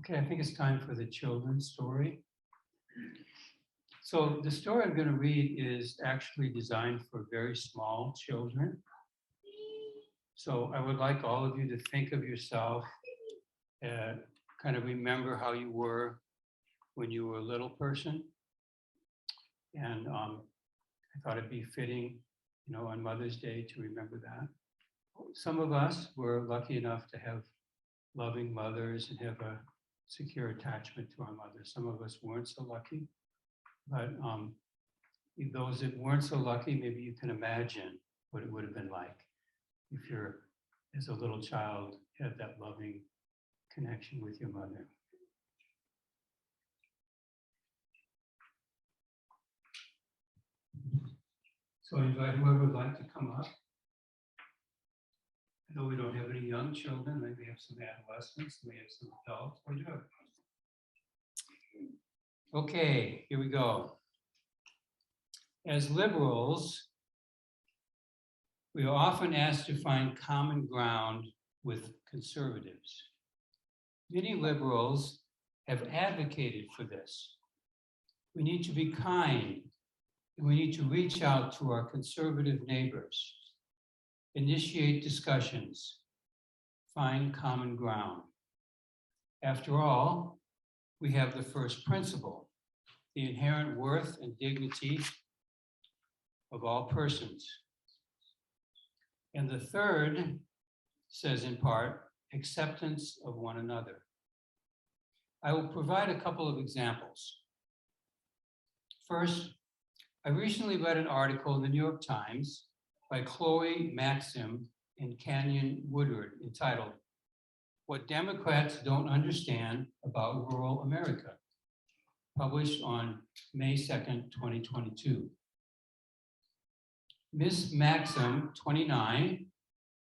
Okay, I think it's time for the children's story. So the story I'm going to read is actually designed for very small children. So I would like all of you to think of yourself, kind of remember how you were when you were a little person. And I thought it'd be fitting, on Mother's Day to remember that. Some of us were lucky enough to have loving mothers and have a secure attachment to our mothers. Some of us weren't so lucky, but those that weren't so lucky, maybe you can imagine what it would have been like if you're, as a little child, had that loving connection with your mother. So I invite whoever would like to come up. I know we don't have any young children, maybe we have some adolescents, we have some adults, we do. Okay, here we go. As liberals, we are often asked to find common ground with conservatives. Many liberals have advocated for this. We need to be kind, and we need to reach out to our conservative neighbors, initiate discussions, find common ground. After all, we have the first principle, the inherent worth and dignity of all persons. And the third says in part, acceptance of one another. I will provide a couple of examples. First, I recently read an article in the New York Times by Chloe Maxim and Canyon Woodward entitled, What Democrats Don't Understand About Rural America, published on May 2nd, 2022. Ms. Maxim, 29,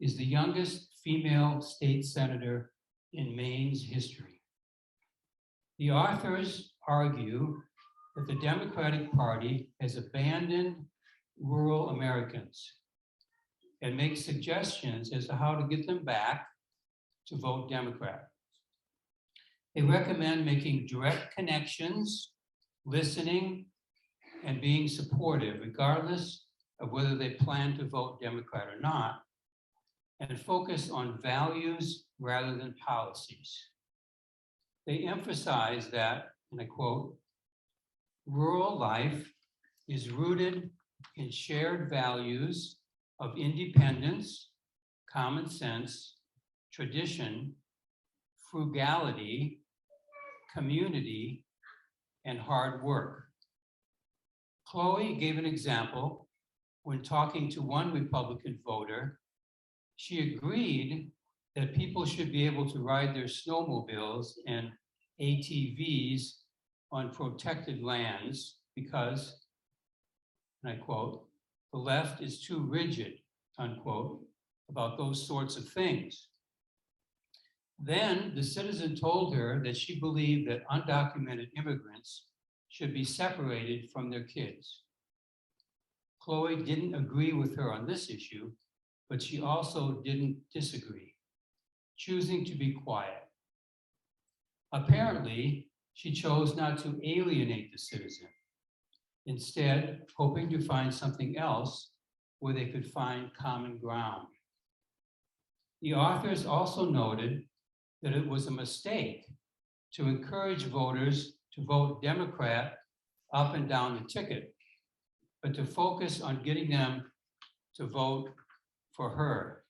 is the youngest female state senator in Maine's history. The authors argue that the Democratic Party has abandoned rural Americans and make suggestions as to how to get them back to vote Democrat. They recommend making direct connections, listening, and being supportive, regardless of whether they plan to vote Democrat or not, and focus on values rather than policies. They emphasize that, and I quote, rural life is rooted in shared values of independence, common sense, tradition, frugality, community, and hard work. Chloe gave an example when talking to one Republican voter. She agreed that people should be able to ride their snowmobiles and ATVs on protected lands because, and I quote, the left is too rigid, unquote, about those sorts of things. Then the citizen told her that she believed that undocumented immigrants should be separated from their kids. Chloe didn't agree with her on this issue, but she also didn't disagree, choosing to be quiet. Apparently, she chose not to alienate the citizen, instead hoping to find something else where they could find common ground. The authors also noted that it was a mistake to encourage voters to vote Democrat up and down the ticket, but to focus on getting them to vote for her,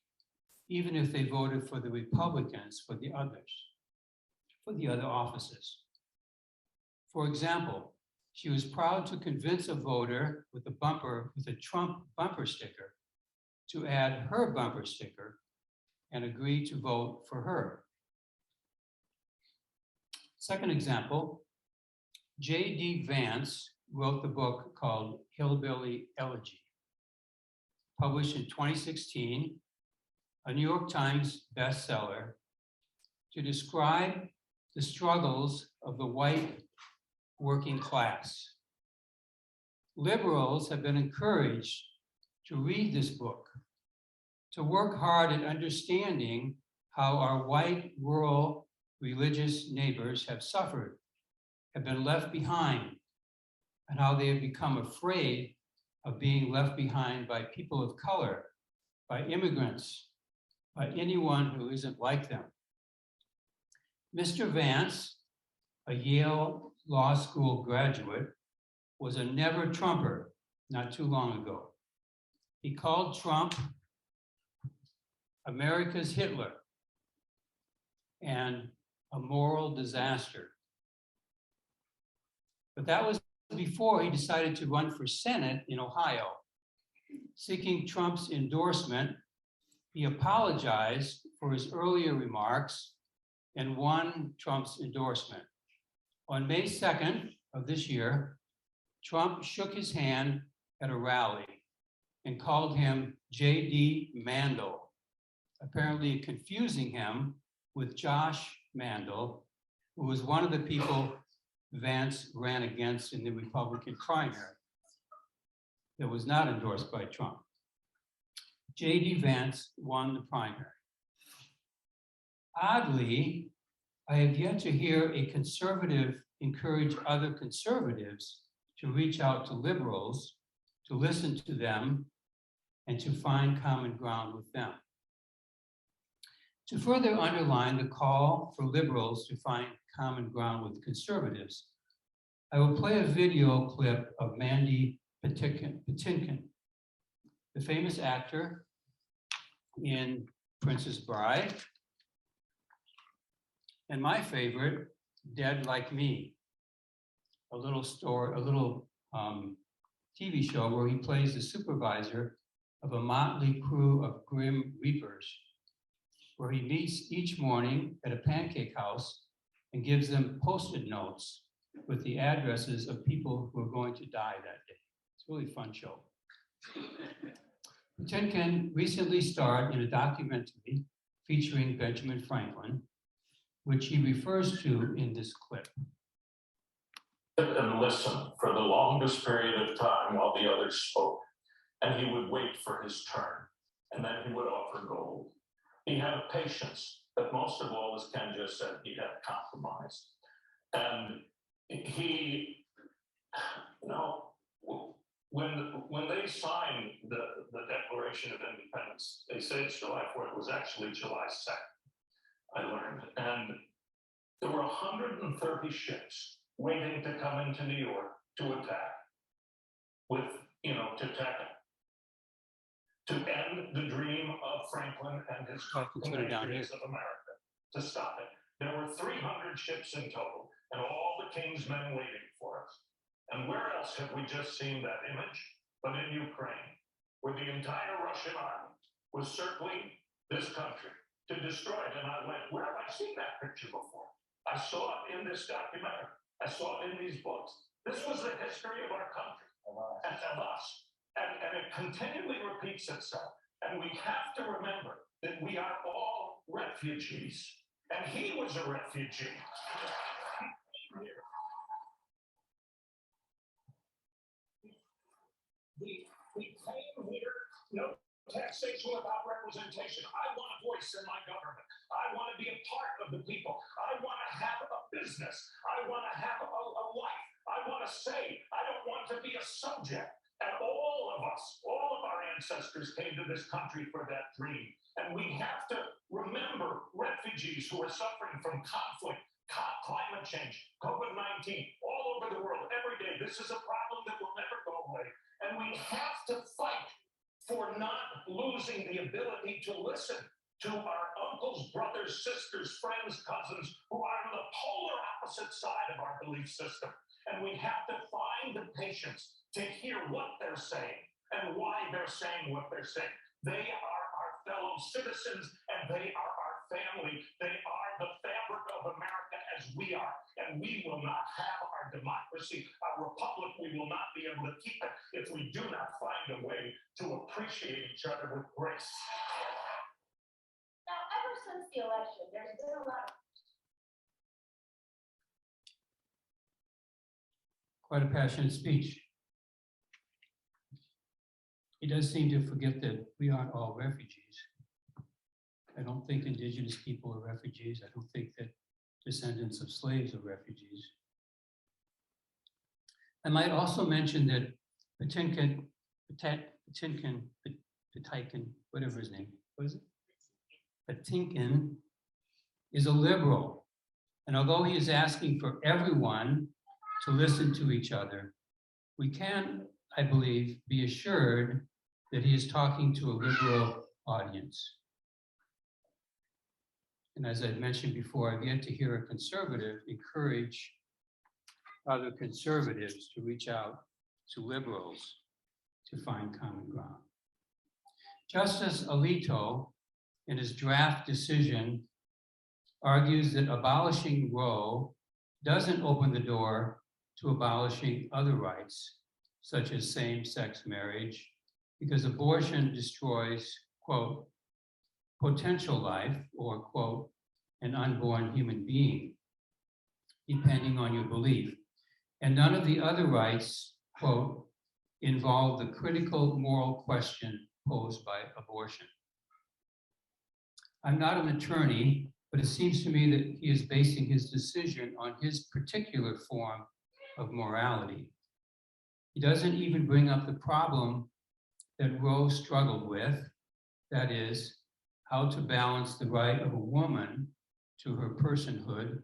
even if they voted for the Republicans for the others, for the other offices. For example, she was proud to convince a voter with a Trump bumper sticker to add her bumper sticker and agree to vote for her. Second example, J.D. Vance wrote the book called Hillbilly Elegy, published in 2016, a New York Times bestseller, to describe the struggles of the white working class. Liberals have been encouraged to read this book, to work hard at understanding how our white rural religious neighbors have suffered, have been left behind, and how they have become afraid of being left behind by people of color, by immigrants, by anyone who isn't like them. Mr. Vance, a Yale Law School graduate, was a never Trumper not too long ago. He called Trump America's Hitler and a moral disaster. But that was before he decided to run for Senate in Ohio. Seeking Trump's endorsement, he apologized for his earlier remarks and won Trump's endorsement. On May 2nd of this year, Trump shook his hand at a rally and called him J.D. Mandel, apparently confusing him with Josh Mandel, who was one of the people Vance ran against in the Republican primary that was not endorsed by Trump. J.D. Vance won the primary. Oddly, I have yet to hear a conservative encourage other conservatives to reach out to liberals, to listen to them, and to find common ground with them. To further underline the call for liberals to find common ground with conservatives, I will play a video clip of Mandy Patinkin, the famous actor in Princess Bride, and my favorite, Dead Like Me, a little TV show where he plays the supervisor of a motley crew of grim reapers, where he meets each morning at a pancake house and gives them Post-it notes with the addresses of people who are going to die that day. It's a really fun show. Patinkin recently starred in a documentary featuring Benjamin Franklin, which he refers to in this clip. And listen for the longest period of time while the others spoke, and he would wait for his turn, and then he would offer gold. He had patience, but most of all, as Ken just said, he had compromise. And he, when they signed the Declaration of Independence, they said it's July 4th. It was actually July 2nd, I learned. And there were 130 ships waiting to come into New York to attack, to end the dream of Franklin and his compatriots of America, to stop it. There were 300 ships in total, and all the king's men waiting for us. And where else have we just seen that image but in Ukraine, where the entire Russian army was circling this country to destroy it? And I went, where have I seen that picture before? I saw it in this documentary. I saw it in these books. This was the history of our country and of us. And it continually repeats itself. And we have to remember that we are all refugees. And he was a refugee. We came here, no taxation without representation. I want a voice in my government. I want to be a part of the people. I want to have a business. I want to have a life. I want to say, I don't want to be a subject. And all of us, all of our ancestors came to this country for that dream. And we have to remember refugees who are suffering from conflict, climate change, COVID-19, all over the world, every day. This is a problem that will never go away. And we have to fight for not losing the ability to listen to our uncles, brothers, sisters, friends, cousins who are on the polar opposite side of our belief system. And we have to find the patience to hear what they're saying and why they're saying what they're saying. They are our fellow citizens and they are our family. They are the fabric of America as we are. And we will not have our democracy, our republic. We will not be able to keep it if we do not find a way to appreciate each other with grace. Now, ever since the election, there's been a lot of quite a passionate speech. He does seem to forget that we aren't all refugees. I don't think indigenous people are refugees. I don't think that descendants of slaves or refugees. I might also mention that Patinkin, whatever his name, what is it? Patinkin is a liberal. And although he is asking for everyone to listen to each other, we can, I believe, be assured that he is talking to a liberal audience. And as I mentioned before, I've yet to hear a conservative encourage other conservatives to reach out to liberals to find common ground. Justice Alito, in his draft decision, argues that abolishing Roe doesn't open the door to abolishing other rights, such as same-sex marriage, because abortion destroys, quote, potential life, or, quote, an unborn human being, depending on your belief. And none of the other rights, quote, involve the critical moral question posed by abortion. I'm not an attorney, but it seems to me that he is basing his decision on his particular form of morality. He doesn't even bring up the problem that Roe struggled with, that is, how to balance the right of a woman to her personhood,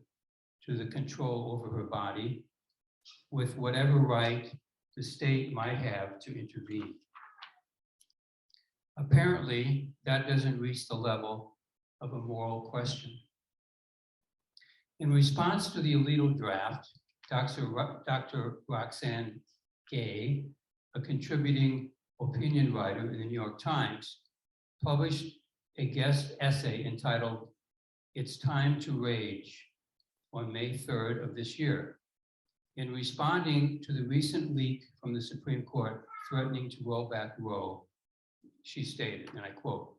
to the control over her body, with whatever right the state might have to intervene. Apparently, that doesn't reach the level of a moral question. In response to the Alito draft, Dr. Roxanne Gay, a contributing opinion writer in the New York Times, published a guest essay entitled "It's Time to Rage" on May 3rd of this year. In responding to the recent leak from the Supreme Court threatening to roll back Roe, she stated, and I quote,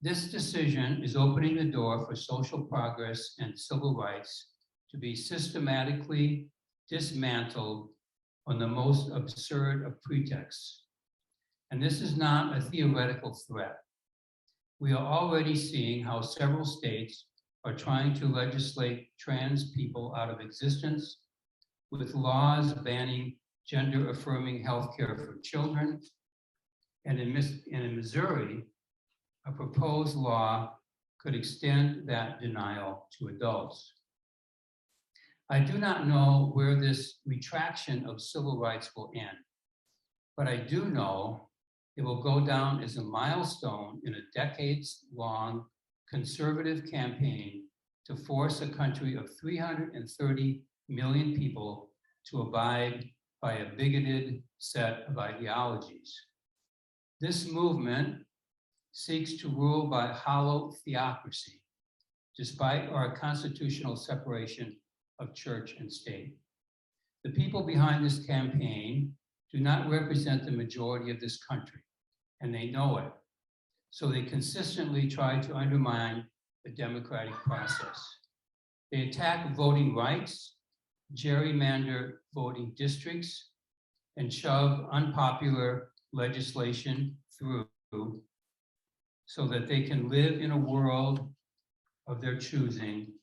"This decision is opening the door for social progress and civil rights to be systematically dismantled on the most absurd of pretexts. And this is not a theoretical threat. We are already seeing how several states are trying to legislate trans people out of existence, with laws banning gender-affirming healthcare for children. And in Missouri, a proposed law could extend that denial to adults. I do not know where this retraction of civil rights will end, but I do know it will go down as a milestone in a decades-long conservative campaign to force a country of 330 million people to abide by a bigoted set of ideologies. This movement seeks to rule by hollow theocracy, despite our constitutional separation of church and state. The people behind this campaign do not represent the majority of this country, and they know it. So they consistently try to undermine the democratic process. They attack voting rights, gerrymander voting districts, and shove unpopular legislation through so that they can live in a world of their choosing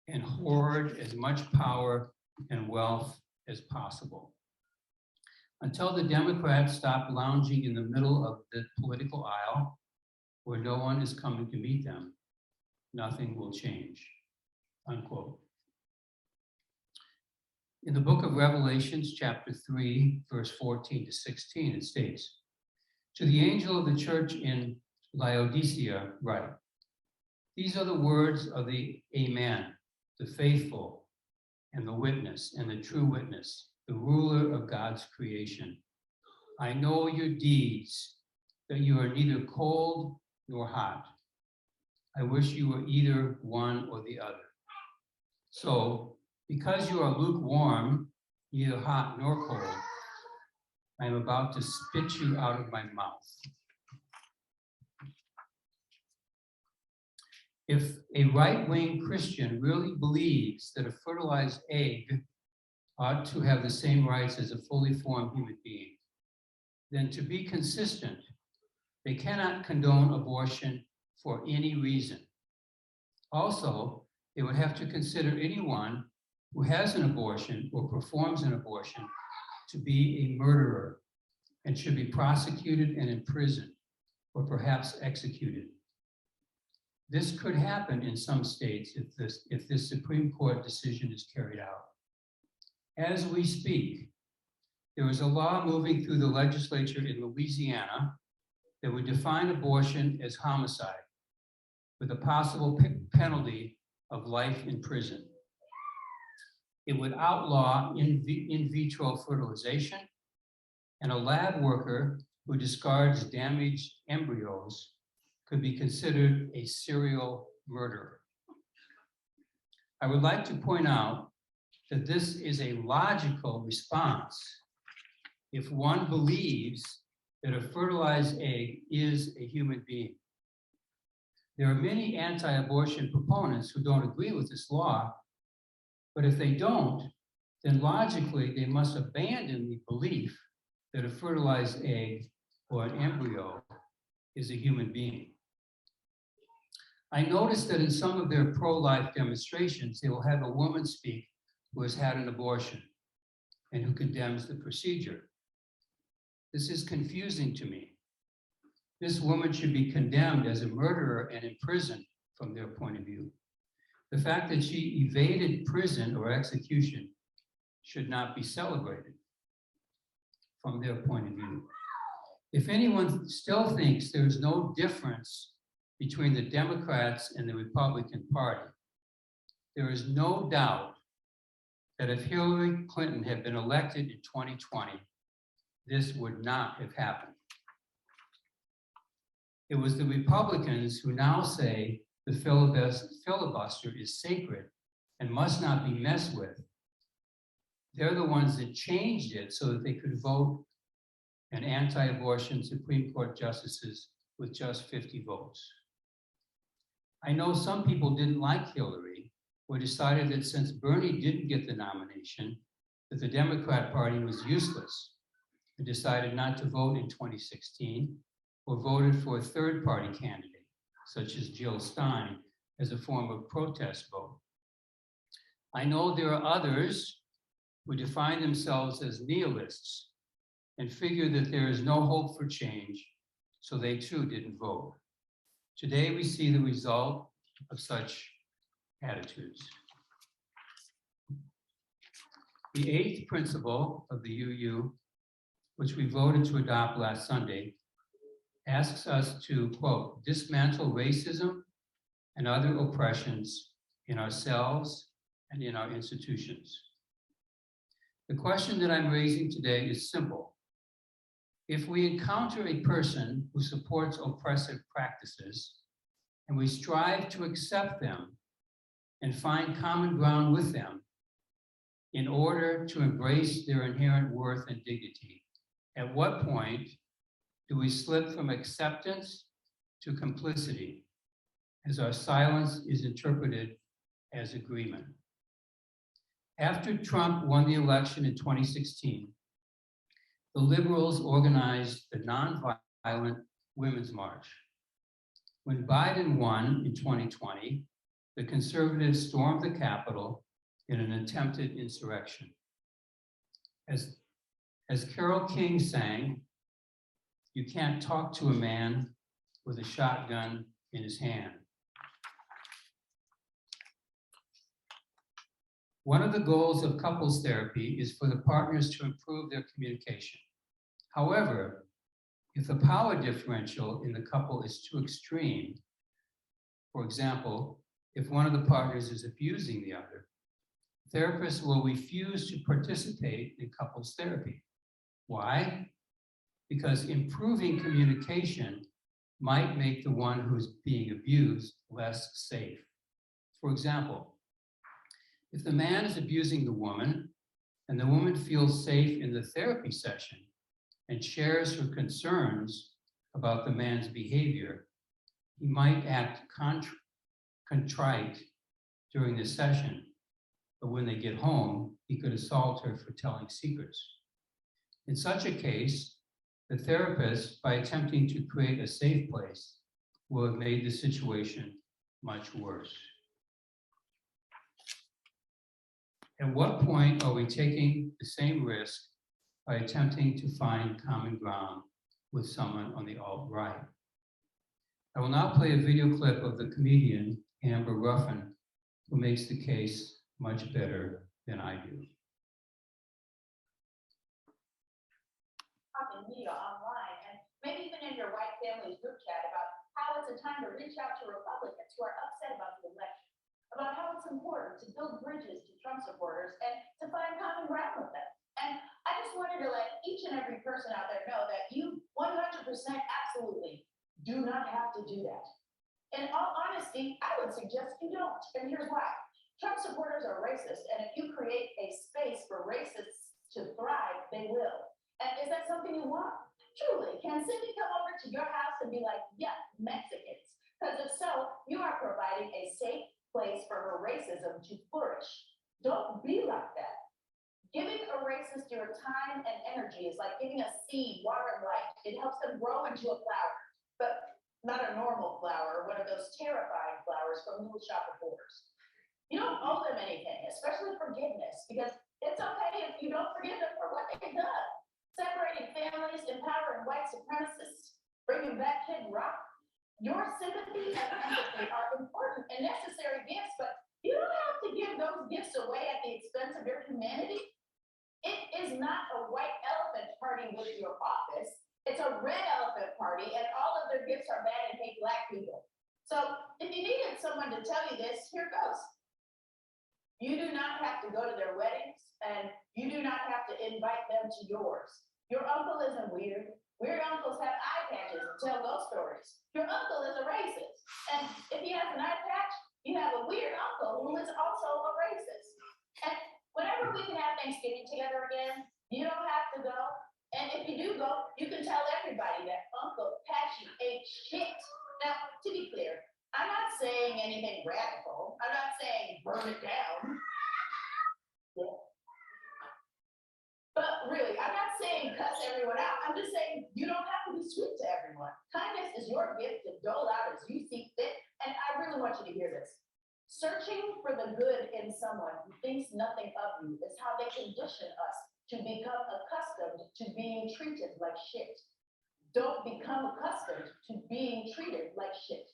and hoard as much power and wealth as possible. Until the Democrats stop lounging in the middle of the political aisle where no one is coming to meet them, nothing will change, unquote. In the book of Revelations, chapter 3, verse 14 to 16, it states, "To the angel of the church in Laodicea write, these are the words of the Amen, the faithful and the witness and the true witness, the ruler of God's creation. I know your deeds, that you are neither cold nor hot. I wish you were either one or the other. So, because you are lukewarm, neither hot nor cold, I am about to spit you out of my mouth." If a right-wing Christian really believes that a fertilized egg ought to have the same rights as a fully formed human being, then to be consistent, they cannot condone abortion for any reason. Also, they would have to consider anyone who has an abortion or performs an abortion to be a murderer and should be prosecuted and imprisoned or perhaps executed. This could happen in some states if this Supreme Court decision is carried out. As we speak, there is a law moving through the legislature in Louisiana that would define abortion as homicide with a possible penalty of life in prison. It would outlaw in vitro fertilization, and a lab worker who discards damaged embryos could be considered a serial murderer. I would like to point out that this is a logical response if one believes that a fertilized egg is a human being. There are many anti-abortion proponents who don't agree with this law, but if they don't, then logically they must abandon the belief that a fertilized egg or an embryo is a human being. I noticed that in some of their pro-life demonstrations, they will have a woman speak who has had an abortion and who condemns the procedure. This is confusing to me. This woman should be condemned as a murderer and imprisoned from their point of view. The fact that she evaded prison or execution should not be celebrated from their point of view. If anyone still thinks there is no difference between the Democrats and the Republican Party, there is no doubt that if Hillary Clinton had been elected in 2020, this would not have happened. It was the Republicans who now say the filibuster is sacred and must not be messed with. They're the ones that changed it so that they could vote an anti-abortion Supreme Court justices with just 50 votes. I know some people didn't like Hillary or decided that since Bernie didn't get the nomination, that the Democrat Party was useless and decided not to vote in 2016 or voted for a third-party candidate, such as Jill Stein, as a form of protest vote. I know there are others who define themselves as nihilists and figure that there is no hope for change, so they too didn't vote. Today, we see the result of such attitudes. The eighth principle of the UU, which we voted to adopt last Sunday, asks us to, quote, dismantle racism and other oppressions in ourselves and in our institutions. The question that I'm raising today is simple. If we encounter a person who supports oppressive practices and we strive to accept them and find common ground with them in order to embrace their inherent worth and dignity, at what point do we slip from acceptance to complicity as our silence is interpreted as agreement? After Trump won the election in 2016, the liberals organized the Nonviolent Women's March. When Biden won in 2020, the conservatives stormed the Capitol in an attempted insurrection. As Carole King sang, you can't talk to a man with a shotgun in his hand. One of the goals of couples therapy is for the partners to improve their communication. However, if the power differential in the couple is too extreme, for example, if one of the partners is abusing the other, therapists will refuse to participate in couples therapy. Why? Because improving communication might make the one who's being abused less safe. For example, if the man is abusing the woman and the woman feels safe in the therapy session and shares her concerns about the man's behavior, he might act contrite during the session, but when they get home, he could assault her for telling secrets. In such a case, the therapist, by attempting to create a safe place, will have made the situation much worse. At what point are we taking the same risk by attempting to find common ground with someone on the alt-right? I will now play a video clip of the comedian Amber Ruffin, who makes the case much better than I do. Talking media online, and maybe even in your white family's group chat about how it's a time to reach out to Republicans who are upset about the election, about how it's important to build bridges to Trump supporters and to find common ground with them. And I just wanted to let each and every person out there know that you 100% absolutely do not have to do that. In all honesty, I would suggest you don't, and here's why. Trump supporters are racist, and if you create a space for racists to thrive, they will. And is that something you want? Truly, can Cindy come over to your house and be like, yeah, Mexicans? Because if so, you are providing a safe place for her racism to flourish. Don't be like that. Giving a racist your time and energy is like giving a seed water and light. It helps them grow into a flower, but not a normal flower, one of those terrifying flowers from Little Shop of Horrors. You don't owe them anything, especially forgiveness, because it's okay if you don't forgive them for what they've done. Separating families, empowering white supremacists, bringing back Kid Rock. Your sympathy and empathy are important and necessary gifts, but you don't have to give those gifts away at the expense of your humanity. It is not a white elephant party with your office. It's a red elephant party, and all of their gifts are bad and hate Black people. So if you needed someone to tell you this, here goes. You do not have to go to their weddings, and you do not have to invite them to yours. Your uncle isn't weird. Weird uncles have eye patches and tell ghost stories. Your uncle is a racist. And if he has an eye patch, you have a weird uncle who is also a racist. And whenever we can have Thanksgiving together again, you don't have to go. And if you do go, you can tell everybody that Uncle Patchy ate shit. Now, to be clear, I'm not saying anything radical. I'm not saying burn it down. Yeah. But really, I'm not saying cuss everyone out. I'm just saying you don't have to be sweet to everyone. Kindness is your gift to dole out as you see fit. And I really want you to hear this. Searching for the good in someone who thinks nothing of you is how they condition us to become accustomed to being treated like shit. Don't become accustomed to being treated like shit.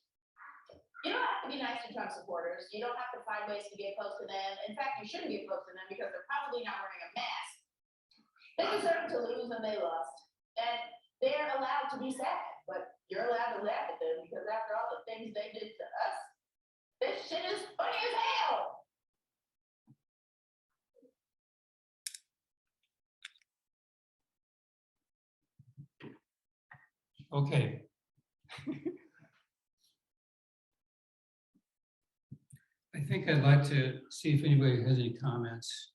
You don't have to be nice to Trump supporters. You don't have to find ways to get close to them. In fact, you shouldn't get close to them because they're probably not wearing a mask. They deserve to lose and they lost. And they're allowed to be sad, but you're allowed to laugh at them because after all the things they did to us, this shit is funny as hell. Okay. I think I'd like to see if anybody has any comments